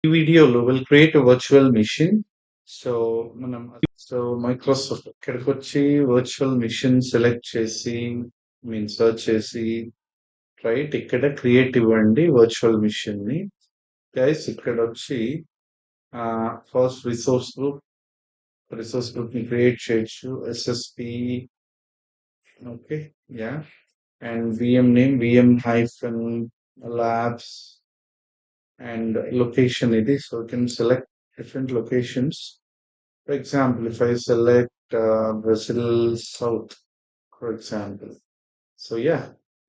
ఈ వీడియోలో will create virtual machine. So మనం మైక్రోసాఫ్ట్ ఇక్కడికి వచ్చి వర్చువల్ మిషన్ సెలెక్ట్ చేసి సెర్చ్ చేసి రైట్ ఇక్కడ క్రియేట్ ఇవ్వండి వర్చువల్ మిషన్ ని. గైస్ ఇక్కడ వచ్చి ఫస్ట్ రిసోర్స్ గ్రూప్ ని క్రియేట్ చేయొచ్చు. SSP okay yeah and VM name VM hyphen labs and location ఇది. So you can select different locations. For example, if I select Brazil South, for example. So yeah,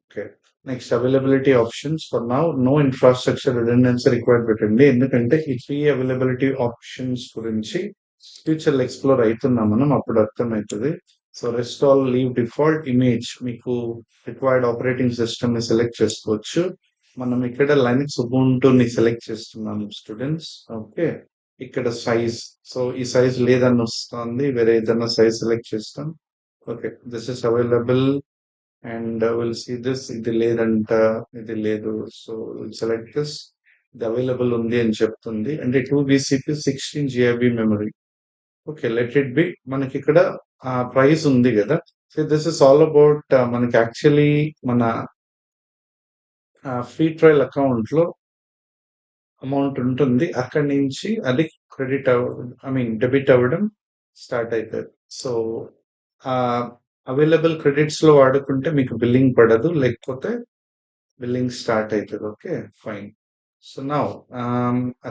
okay. Next, availability options. For now, no infrastructure redundancy required పెట్టండి. ఎందుకంటే ఈ 3 availability options గురించి future లో explore అవుతున్నాం మనం, అప్పుడు అర్థమవుతుంది. So rest all leave default image, మీకు రిక్వైర్డ్ ఆపరేటింగ్ సిస్టమ్ ని సెలెక్ట్ చేసుకోవచ్చు. మనం ఇక్కడ లైనక్స్ ఉబుంటుని సెలెక్ట్ చేస్తున్నాం స్టూడెంట్స్. ఓకే ఇక్కడ సైజ్, సో ఈ సైజ్ లేదని వస్తుంది, వేరే ఏదైనా సైజ్ సెలెక్ట్ చేస్తాం. Okay this is available and will see this, ఇది లేదంట, ఇది లేదు. సో సెలెక్ట్ దిస్, ఇది అవైలబుల్ ఉంది అని చెప్తుంది. అంటే 2 BCP 16 GB memory. Okay let it be. మనకి ఇక్కడ ప్రైస్ ఉంది కదా. So this is all about మనకి యాక్చువల్లీ మన ఫ్రీ ట్రయల్ అకౌంట్ లో అమౌంట్ ఉంటుంది, అక్కడి నుంచి అది క్రెడిట్ డెబిట్ అవ్వడం స్టార్ట్ అవుతుంది. సో అవైలబుల్ క్రెడిట్స్ లో వాడుకుంటే మీకు బిల్లింగ్ పడదు, లేకపోతే బిల్లింగ్ స్టార్ట్ అవుతుంది. Okay fine. So now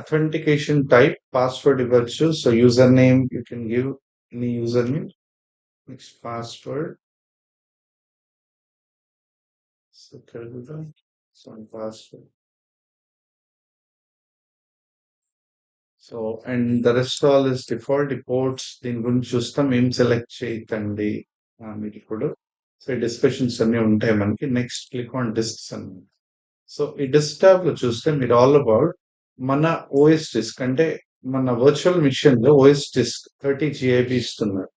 authentication type password ఇవ్వచ్చు. So user name you can give any user name. Next password. So password. So and the rest all is default reports. దీని గురించి చూస్తాం, ఏం select చేయకండి మీరు ఇప్పుడు. So ఈ డిస్కషన్స్ అన్ని ఉంటాయి మనకి. నెక్స్ట్ క్లిక్ ఆన్ డిస్క్స్ అన్నమాట. సో ఈ డెస్క్టాప్ లో చూస్తే మీరు ఆల్ అబౌట్ మన ఓఎస్ డిస్క్, అంటే మన వర్చువల్ మిషన్ లో ఓఎస్ డిస్క్ 30 GB ఇస్తున్నారు.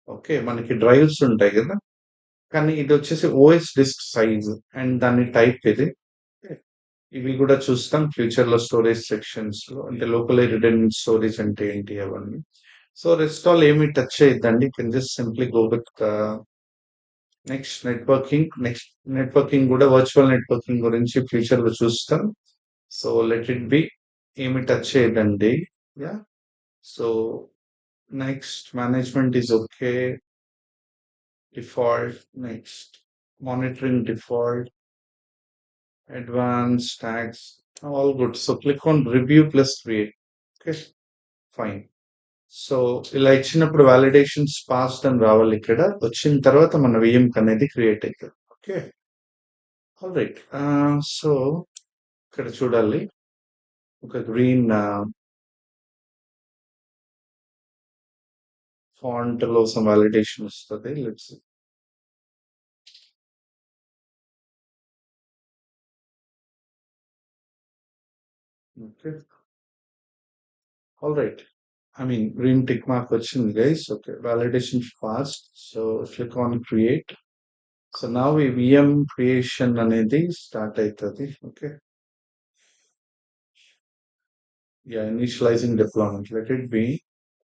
ఓకే మనకి డ్రైవ్స్ ఉంటాయి కదా, కానీ ఇది వచ్చేసి ఓఎస్ డిస్క్ సైజ్ అండ్ దాని టైప్ ఇది. ఇవి కూడా చూస్తాం ఫ్యూచర్ లో స్టోరేజ్ సెక్షన్స్ లో, అంటే లోకల్ రిడెండెంట్ స్టోరేజ్ అంటే ఏంటి అవన్నీ. సో రెస్ట్ ఆల్ ఏమి టచ్ చేయొద్దండి, can just simply go with next networking. Next networking కూడా వర్చువల్ నెట్వర్కింగ్ గురించి ఫ్యూచర్ లో చూస్తాం. సో లెట్ ఇట్ బి, ఏమి టచ్ చేయదండి. Yeah so next management is okay, default. Next monitoring default, advanced tags, all good. So click on review plus create. Okay fine. So ఇలా ఇచ్చినప్పుడు వాలిడేషన్స్ passed అని రావాలి. ఇక్కడ వచ్చిన తర్వాత మన విఎం అనేది క్రియేట్ అవుతుంది. Okay all right. సో ఇక్కడ చూడాలి ఒక గ్రీన్ ఫాంట్ లో సమ్ వాలిడేషన్ వస్తుంది. Let's okay all right. green tick mark వచ్చింది guys. Okay validation fast. So click on create. So now ఈ VM creation అనేది స్టార్ట్ అవుతుంది. Okay yeah initializing deployment, let it be.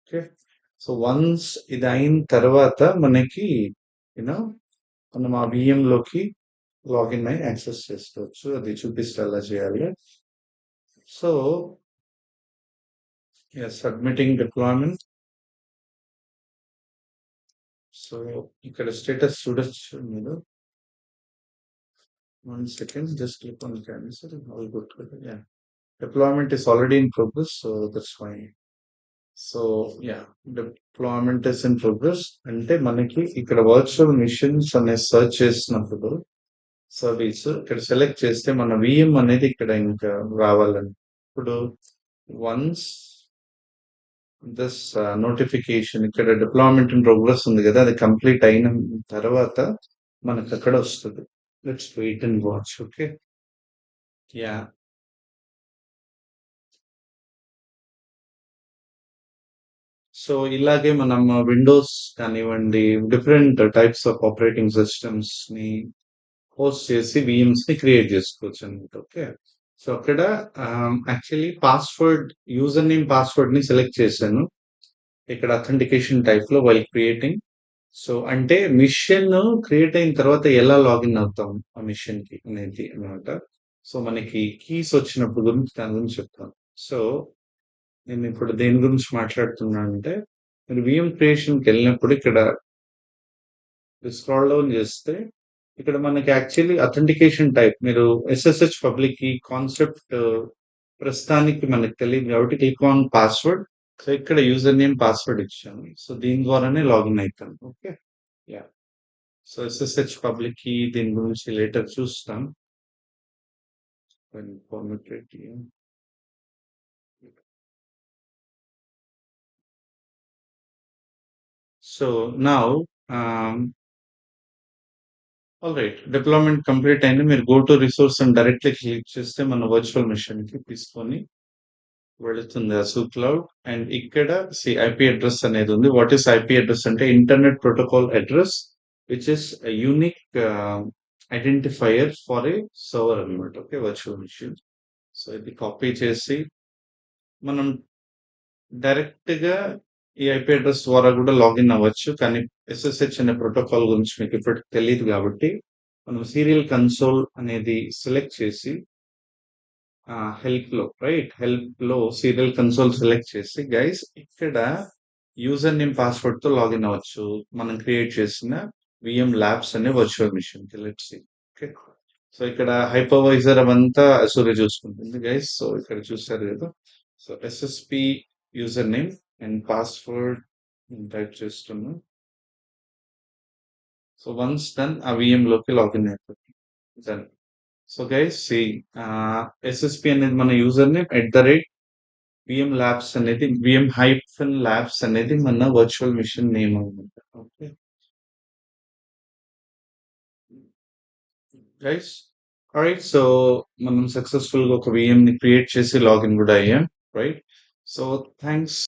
Okay so once ఇది అయిన తర్వాత మనకి మనం ఆ VM లోకి లాగిన్ అయి యాక్సెస్ చేసుకోవచ్చు. అది చూపిస్తే ఎలా చేయాలి. So submitting deployment. సో ఇక్కడ స్టేటస్ చూడొచ్చు మీరు. 1 second, just click on cancel. All good. Yeah, deployment is already in progress, so that's fine. So yeah, deployment is in progress. అంటే మనకి ఇక్కడ వర్చువల్ మిషన్స్ అనే సర్చ్ చేసినప్పుడు సర్వీస్ ఇక్కడ select చేస్తే మన విఎం అనేది ఇక్కడ ఇంకా రావాలని. ఇప్పుడు వన్స్ దిస్ నోటిఫికేషన్ ఇక్కడ డిప్లాయ్మెంట్ ఇన్ ప్రోగ్రెస్ ఉంది కదా, అది కంప్లీట్ అయిన తర్వాత మనకు అక్కడ వస్తుంది. Let's wait and watch. Okay yeah so ఇలాగే మనం విండోస్ కానివ్వండి, different types of operating systems ని హోస్ట్ చేసి విఎమ్స్ ని క్రియేట్ చేసుకోవచ్చు అనమాట. ఓకే సో అక్కడ actually password user name password ని సెలెక్ట్ చేశాను ఇక్కడ అథెంటికేషన్ టైప్ లో వైల్ క్రియేటింగ్. సో అంటే మిషన్ క్రియేట్ అయిన తర్వాత ఎలా లాగిన్ అవుతాం ఆ మిషన్ కి అనేది అన్నమాట. సో మనకి కీస్ వచ్చినప్పుడు గురించి దాని గురించి చెప్తాను. సో నేను ఇప్పుడు దేని గురించి మాట్లాడుతున్నా అంటే మీరు విఎం క్రియేషన్కి వెళ్ళినప్పుడు ఇక్కడ స్క్రాల్ డౌన్ చేస్తే ఇక్కడ మనకి యాక్చువల్లీ అథెంటికేషన్ టైప్ మీరు ఎస్ఎస్హెచ్ పబ్లిక్ కీ కాన్సెప్ట్ ప్రస్తుతానికి మనకు తెలియదు కాబట్టి క్లిక్ ఆన్ పాస్వర్డ్. సో ఇక్కడ యూజర్ నేమ్ పాస్వర్డ్ ఇచ్చాను. సో దీని ద్వారానే లాగిన్ అవుతాను. Okay. Yeah. So SSH public key దీని గురించి లేటర్ చూస్తాం. So now all right deployment complete అయింది. మీరు గో టు రిసోర్స్ అని డైరెక్ట్లీ క్లిక్ చేస్తే మన వర్చువల్ మిషన్ కి తీసుకొని వెళుతుంది అసూ క్లౌడ్. అండ్ ఇక్కడ ఐపీ అడ్రస్ అనేది ఉంది. వాట్ ఈస్ ఐపీ అడ్రస్ అంటే internet protocol address which is unique identifier for a server అనమాట. Okay virtual machine. సో ఇది కాపీ చేసి మనం డైరెక్ట్ గా ఈ ఐపీ అడ్రస్ ద్వారా కూడా లాగిన్ అవ్వచ్చు. కానీ ఎస్ఎస్హెచ్ అనే ప్రోటోకాల్ గురించి మీకు ఇప్పటికి తెలియదు కాబట్టి మనం సీరియల్ కన్సోల్ అనేది సెలెక్ట్ చేసి హెల్ప్ లో సీరియల్ కన్సోల్ సెలెక్ట్ చేసి గైస్ ఇక్కడ యూజర్ నేమ్ పాస్వర్డ్ తో లాగిన్ అవ్వచ్చు మనం క్రియేట్ చేసిన విఎం ల్యాబ్స్ అనే వర్చువల్ మిషన్ కి. Let's see. ఓకే. సో ఇక్కడ హైపర్వైజర్ అవంతా అసూరే చూసుకుంటుంది గైస్. సో ఇక్కడ చూసారు కదా. So SSP user name and password type చేస్తున్నాం. సో వన్స్ డన్ ఆ విఎం లోకి లాగిన్ అయిపోతుంది. Done. So guys see SSP అనేది మన యూజర్ నేమ్ విఎం ల్యాబ్స్ అనేది విఎం హైఫన్ ల్యాబ్స్ అనేది మన వర్చువల్ మిషన్ నేమ్ అనమాట. Okay guys. రైట్. సో మనం సక్సెస్ఫుల్ గా ఒక విఎం ని క్రియేట్ చేసి లాగిన్ కూడా అయ్యాం. రైట్. So thanks